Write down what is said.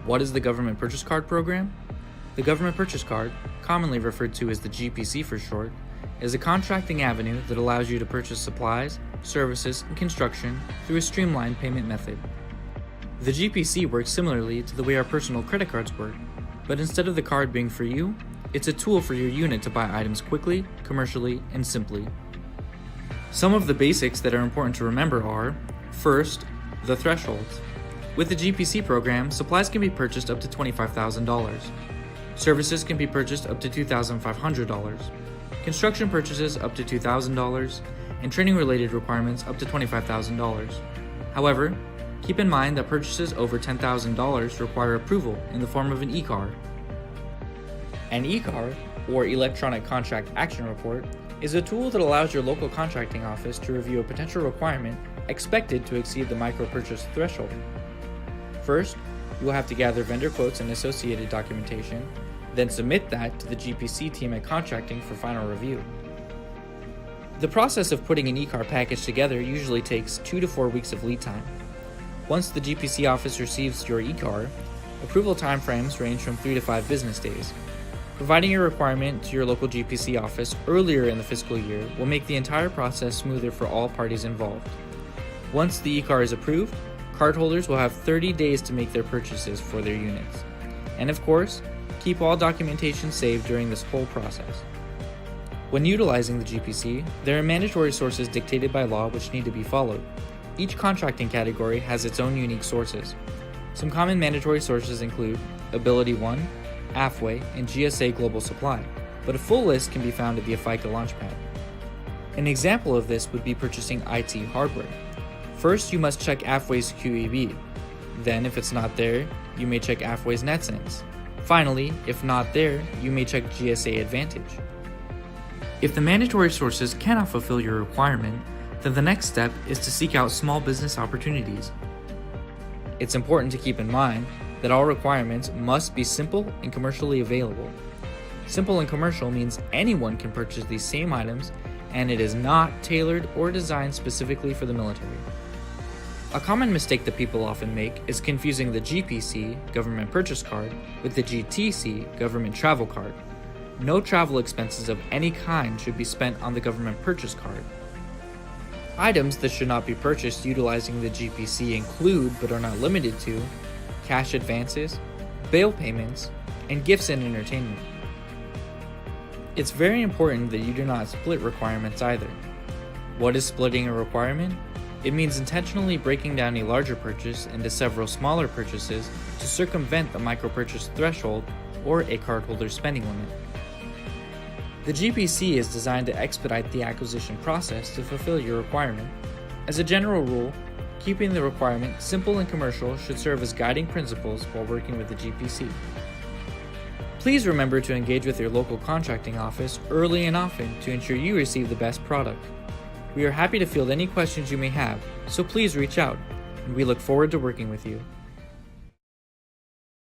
What is the Government Purchase Card Program? The Government Purchase Card, commonly referred to as the GPC for short, is a contracting avenue that allows you to purchase supplies, services, and construction through a streamlined payment method. The GPC works similarly to the way our personal credit cards work, but instead of the card being for you, it's a tool for your unit to buy items quickly, commercially, and simply. Some of the basics that are important to remember are, first, the thresholds. With the GPC program, supplies can be purchased up to $25,000. Services can be purchased up to $2,500. Construction purchases up to $2,000, and training-related requirements up to $25,000. However, keep in mind that purchases over $10,000 require approval in the form of an e-card. An e-card, or Electronic Contract Action Report, is a tool that allows your local contracting office to review a potential requirement expected to exceed the micro-purchase threshold. First, you will have to gather vendor quotes and associated documentation, then submit that to the GPC team at contracting for final review. The process of putting an e-card package together usually takes 2 to 4 weeks of lead time. Once the GPC office receives your e-card, approval timeframes range from 3 to 5 business days. Providing your requirement to your local GPC office earlier in the fiscal year will make the entire process smoother for all parties involved. Once the e-card is approved, cardholders will have 30 days to make their purchases for their units. And of course, keep all documentation saved during this whole process. When utilizing the GPC, there are mandatory sources dictated by law which need to be followed. Each contracting category has its own unique sources. Some common mandatory sources include Ability 1, AFWay, and GSA Global Supply, but a full list can be found at the FICA Launchpad. An example of this would be purchasing IT hardware. First, you must check AFWay's QEB. Then, if it's not there, you may check AFWay's NetSense. Finally, if not there, you may check GSA Advantage. If the mandatory sources cannot fulfill your requirement, then the next step is to seek out small business opportunities. It's important to keep in mind that all requirements must be simple and commercially available. Simple and commercial means anyone can purchase these same items, and it is not tailored or designed specifically for the military. A common mistake that people often make is confusing the GPC, Government Purchase Card, with the GTC, Government Travel Card. No travel expenses of any kind should be spent on the Government Purchase Card. Items that should not be purchased utilizing the GPC include, but are not limited to, cash advances, bail payments, and gifts and entertainment. It's very important that you do not split requirements either. What is splitting a requirement? It means intentionally breaking down a larger purchase into several smaller purchases to circumvent the micro-purchase threshold or a cardholder's spending limit. The GPC is designed to expedite the acquisition process to fulfill your requirement. As a general rule, keeping the requirement simple and commercial should serve as guiding principles while working with the GPC. Please remember to engage with your local contracting office early and often to ensure you receive the best product. We are happy to field any questions you may have, so please reach out, and we look forward to working with you.